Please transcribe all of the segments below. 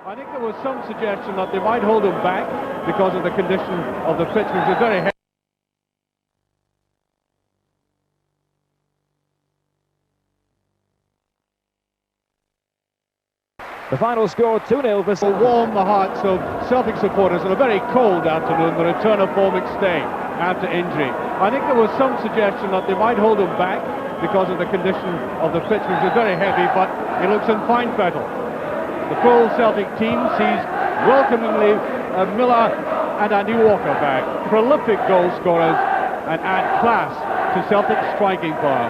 I think there was some suggestion that they might hold him back because of the condition of the pitch, which is very heavy. The final score 2-0 for Will warm the hearts of Celtic supporters on a very cold afternoon, the return of Paul McStay after injury. I think there was some suggestion that they might hold him back because of the condition of the pitch, which is very heavy, but he looks in fine fettle. The full Celtic team sees welcomingly Miller and Andy Walker back, prolific goal scorers, and add class to Celtic's striking power.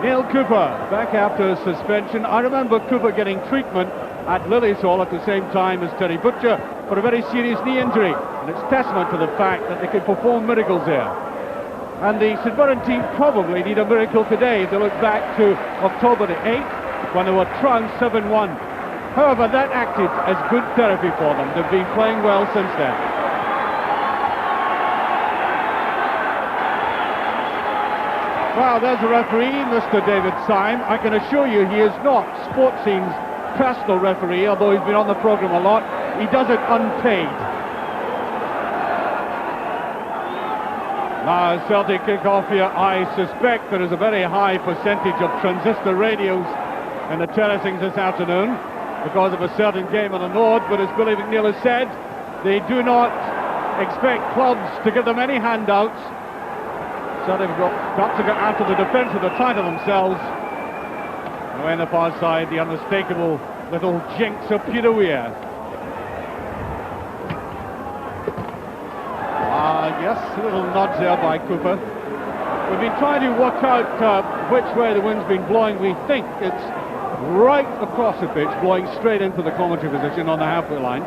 Neil Cooper back after suspension. I remember Cooper getting treatment at Lillishall at the same time as Terry Butcher for a very serious knee injury, and it's testament to the fact that they can perform miracles there. And the St Mirren team probably need a miracle today if they look back to October the 8th when they were trounced 7-1. However, that acted as good therapy for them. They've been playing well since then. Well, there's a referee, Mr. David Syme. I can assure you he is not Sports Scene's personal referee, although he's been on the programme a lot. He does it unpaid. Now, Celtic kick off here. I suspect there is a very high percentage of transistor radios in the terracings this afternoon because of a certain game on the North, but as Billy McNeil has said, they do not expect clubs to give them any handouts. So they've got to get out of the defence of the title themselves. Away on the far side, the unmistakable little jinx of Pirouia. Yes, a little nudge there by Cooper. We've been trying to work out which way the wind's been blowing. We think it's right across the pitch, blowing straight into the commentary position on the halfway line.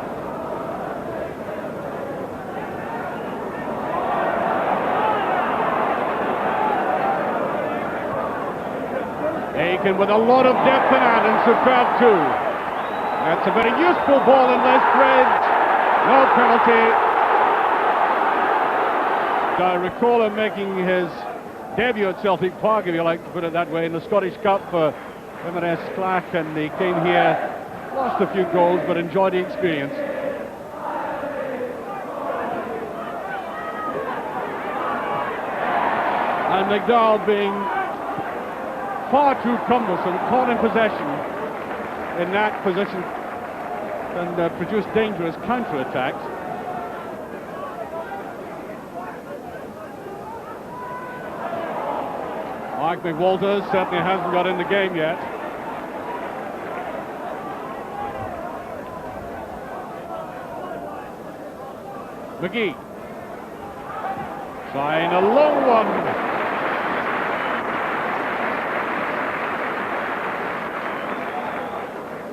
Aiken with a lot of depth in hand and superb too. That's a very useful ball in left bridge. No penalty. I recall him making his debut at Celtic Park, if you like to put it that way, in the Scottish Cup for M&S Clack, and he came here, lost a few goals, but enjoyed the experience. And McDowell being far too cumbersome, caught in possession in that position, and produced dangerous counter-attacks. Mike McWalters certainly hasn't got in the game yet. McGee trying a long one.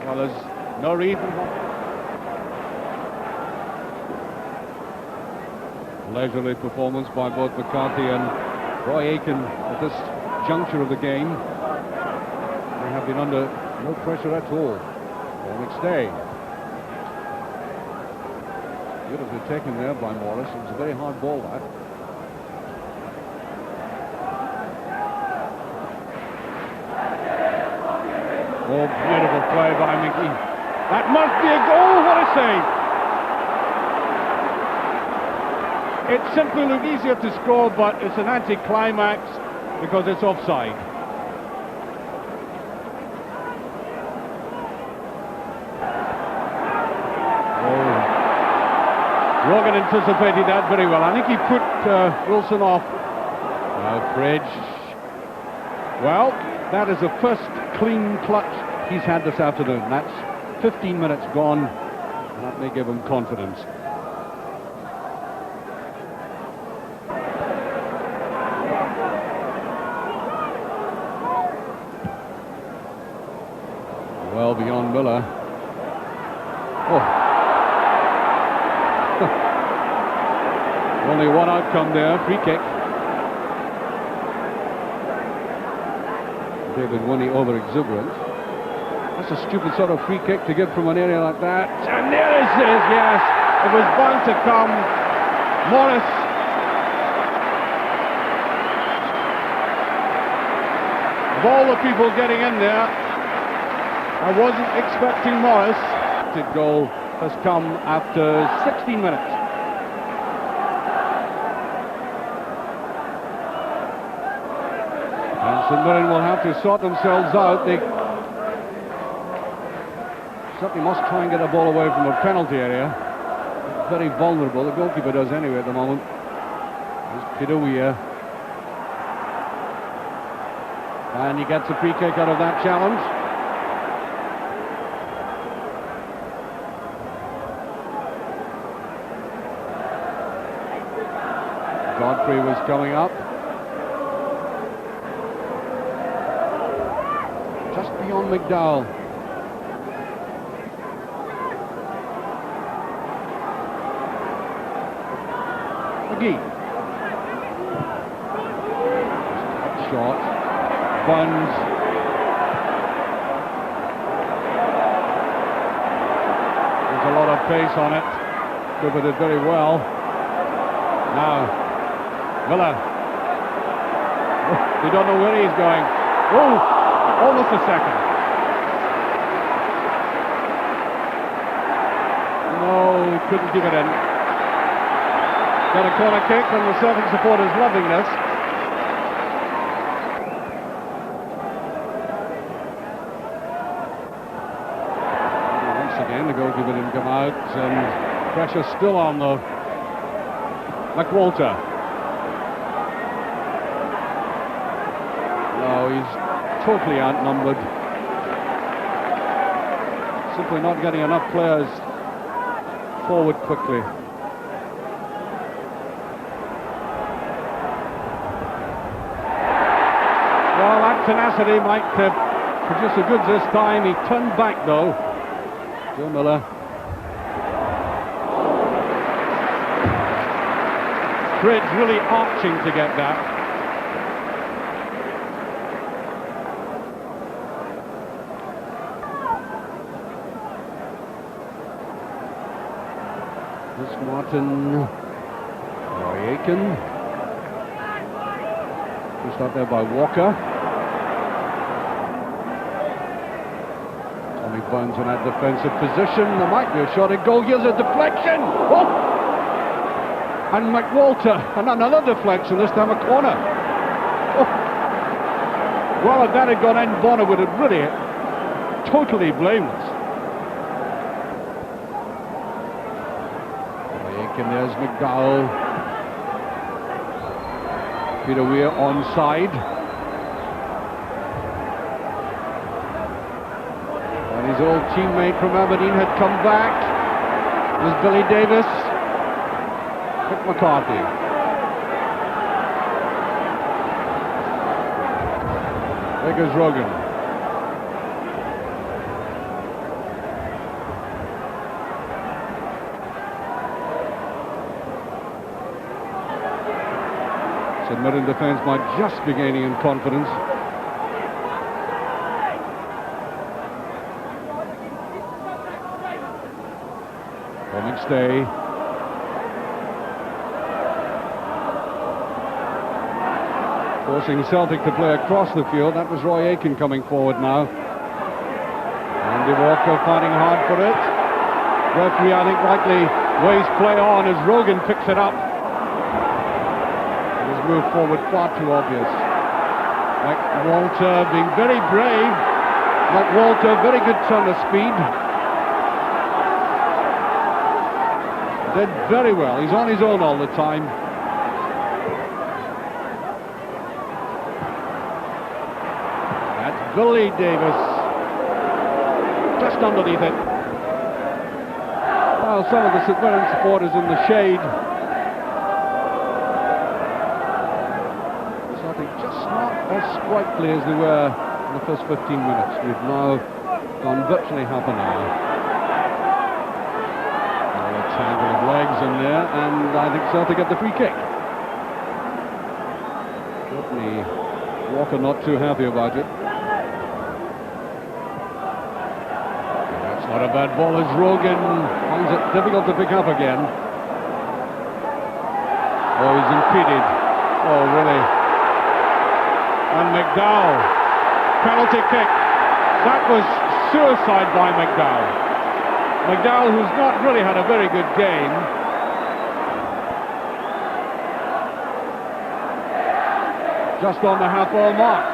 Well, there's no reason. Leisurely performance by both McCarthy and Roy Aiken at this juncture of the game. They have been under no pressure at all. McStay. Beautifully taken there by Morris. It was a very hard ball, that. Oh, beautiful play by Mickey. That must be a goal. What a save. It simply looked easier to score, but it's an anticlimax because it's offside. Rogan anticipated that very well. I think he put Wilson off. Fridge. Well, that is the first clean clutch he's had this afternoon. That's 15 minutes gone, and that may give him confidence. Well beyond Miller. Oh. Only one outcome there, free kick. David Winnie over exuberant. That's a stupid sort of free kick to give from an area like that. And there it is, yes. It was bound to come. Morris. Of all the people getting in there, I wasn't expecting Morris. The goal has come after 16 minutes. And St Mirren will have to sort themselves out. They certainly must try and get the ball away from the penalty area. It's very vulnerable. The goalkeeper does anyway at the moment. There's Peter Weir. And he gets a free kick out of that challenge. Godfrey was coming up. Just beyond McDowell. McGee. Shot. Buns. There's a lot of pace on it. Covered it very well. Now, Miller. You don't know where he's going. Oh, almost a second. No, couldn't keep it in. Got a corner kick, and the Celtic supporters loving this. Once again, the goalkeeper didn't come out, and pressure still on the McWalter. No, he's totally outnumbered. Simply not getting enough players forward quickly. Well, that tenacity might produce the goods this time. He turned back, though. Joe Miller. Fridge really arching to get that. This Martin. Roy Aiken. Pushed up there by Walker. Tommy Burns in that defensive position. There might be a shot at goal. Here's a deflection. Oh! And McWalter, and another deflection, this time a corner. Oh. Well, if that had gone in, Bonner would have really totally blameless. And there's McDowell. Peter Weir onside. And his old teammate from Aberdeen had come back. There's Billy Davis. Mick McCarthy. There goes Rogan. St Mirren defence might just be gaining in confidence. McStay. Forcing Celtic to play across the field. That was Roy Aiken coming forward now. Andy Walker fighting hard for it. Referee, I think, rightly weighs play on as Rogan picks it up. His move forward far too obvious. McWalter being very brave. McWalter, very good turn of speed. Did very well. He's on his own all the time. That's Billy Davis. Just underneath it. Well, some of the St Mirren supporters in the shade. So I think just not as sprightly as they were in the first 15 minutes. We've now gone virtually half an hour. Tangle of legs in there, and I think Celtic get the free kick. Certainly Walker not too happy about it. That's not a bad ball as Rogan finds it difficult to pick up again. Oh, he's impeded. Oh, really. And McDowell, penalty kick. That was suicide by McDowell. McDowell, who's not really had a very good game. Just on the half-hour mark.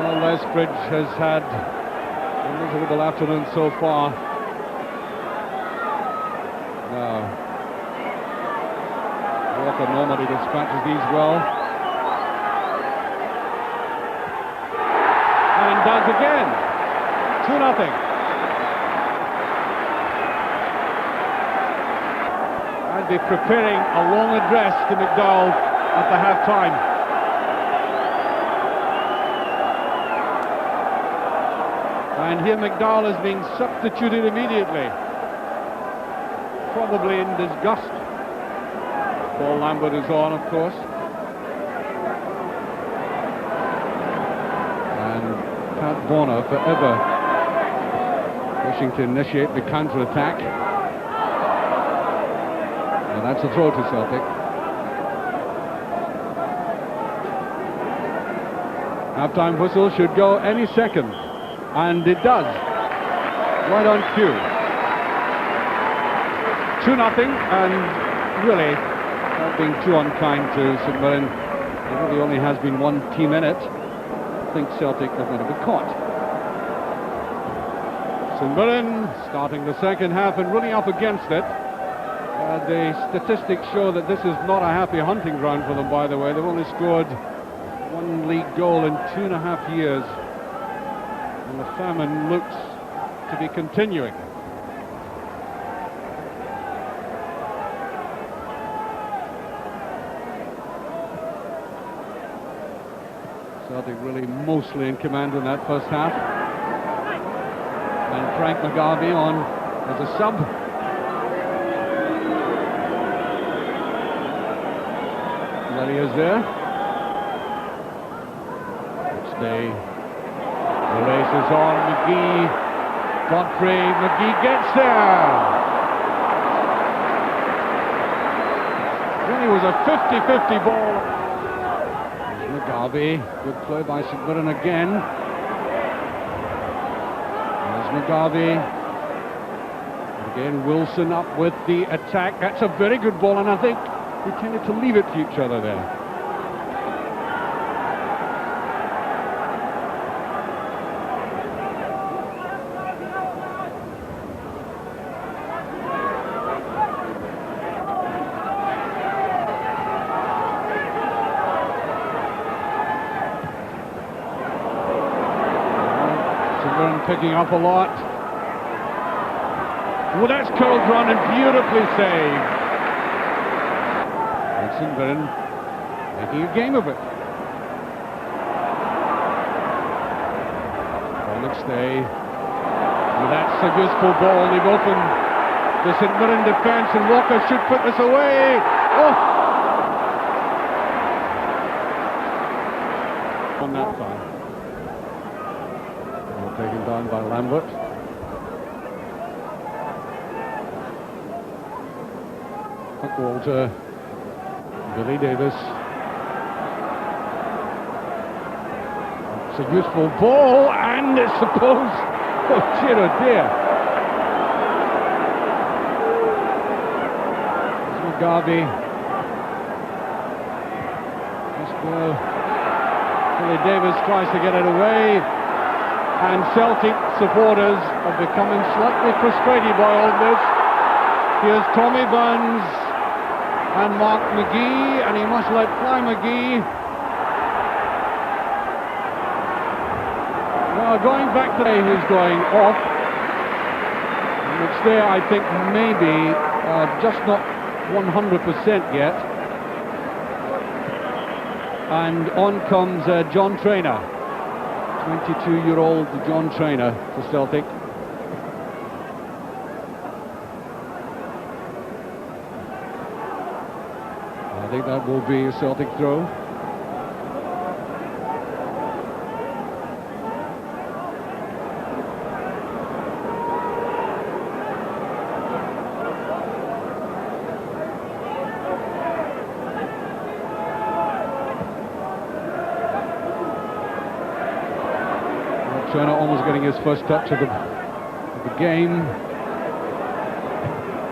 Well, Lesbridge has had a miserable afternoon so far. Now, Walker normally dispatches these well. And does again. 2-0. I'd be preparing a long address to McDowell at the half-time. And here McDowell is being substituted immediately. Probably in disgust. Paul Lambert is on, of course. And Pat Bonner forever wishing to initiate the counter-attack. And that's a throw to Celtic. Half-time whistle should go any second. And it does. Right on cue. 2-0, and really, not being too unkind to St Mirren, there really only has been one team in it. I think Celtic are going to be caught. St Mirren starting the second half and really up against it. The statistics show that this is not a happy hunting ground for them, by the way. They've only scored one league goal in 2.5 years. And the famine looks to be continuing. Celtic really mostly in command in that first half. And Frank McGarvey on as a sub. There he is there. Stay. The race is on. McGee, Godfrey, McGee gets there. Really was a 50-50 ball. There's McGarvey, good play by St Mirren again. There's McGarvey. Again, Wilson up with the attack. That's a very good ball, and I think they tended to leave it to each other there. Picking up a lot. Well, that's curled run and beautifully saved. And St Mirren making a game of it. McStay. Well, that's a useful ball. They've opened the St Mirren defence, and Walker should put this away. Oh! On that side. Taken down by Lambert. Walter, Billy Davis. It's a useful ball, and it's supposed. Oh dear, oh dear. There's McGarvey. Billy Davis tries to get it away. And Celtic supporters are becoming slightly frustrated by all this. Here's Tommy Burns and Mark McGee, and he must let fly McGee. Well, going back to who's going off, which there I think maybe just not 100% yet. And on comes John Traynor. 22-year-old John Traynor for Celtic. I think that will be a Celtic throw. Turner almost getting his first touch of the game.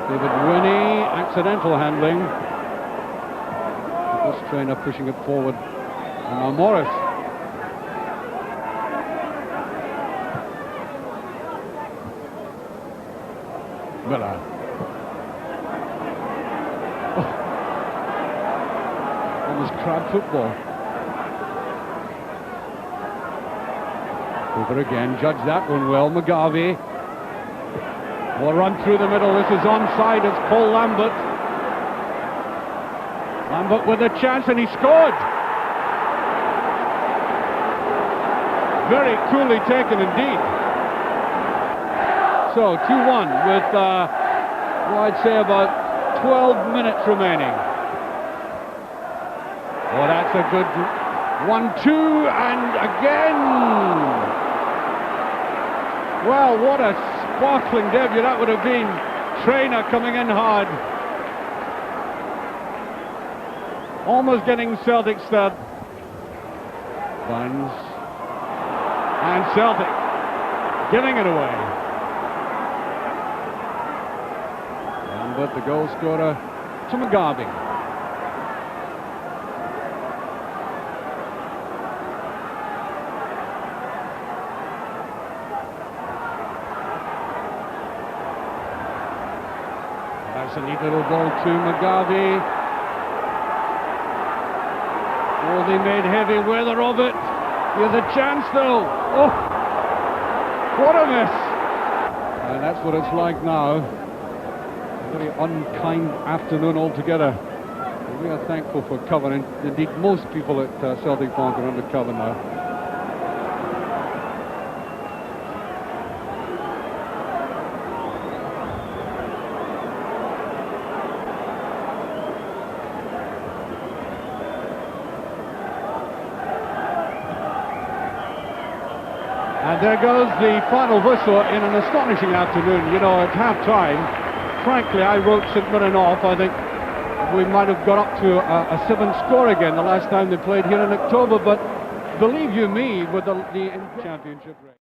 David Winnie, accidental handling. This trainer pushing it forward. And now Morris. Miller. Oh. Almost crab football. Over again, judge that one well. McGarvey will run through the middle. This is onside. It's Paul Lambert. Lambert with a chance, and he scored. Very coolly taken indeed. So 2-1 with, well, I'd say about 12 minutes remaining. Oh, that's a good 1-2, and again. Well, what a sparkling debut that would have been. Trainer coming in hard. Almost getting Celtic stud. Buns. And Celtic giving it away. But the goal scorer to McGarvey. That's a neat little ball to McGarvey. Oh, they made heavy weather of it. Here's a chance though. Oh, what a miss. And that's what it's like now. Very unkind afternoon altogether. We are thankful for cover, and indeed most people at Celtic Park are under cover now. And there goes the final whistle in an astonishing afternoon. You know, at half-time, frankly, I wrote St Mirren off. I think we might have got up to a 7-score again the last time they played here in October, but believe you me, with the championship race.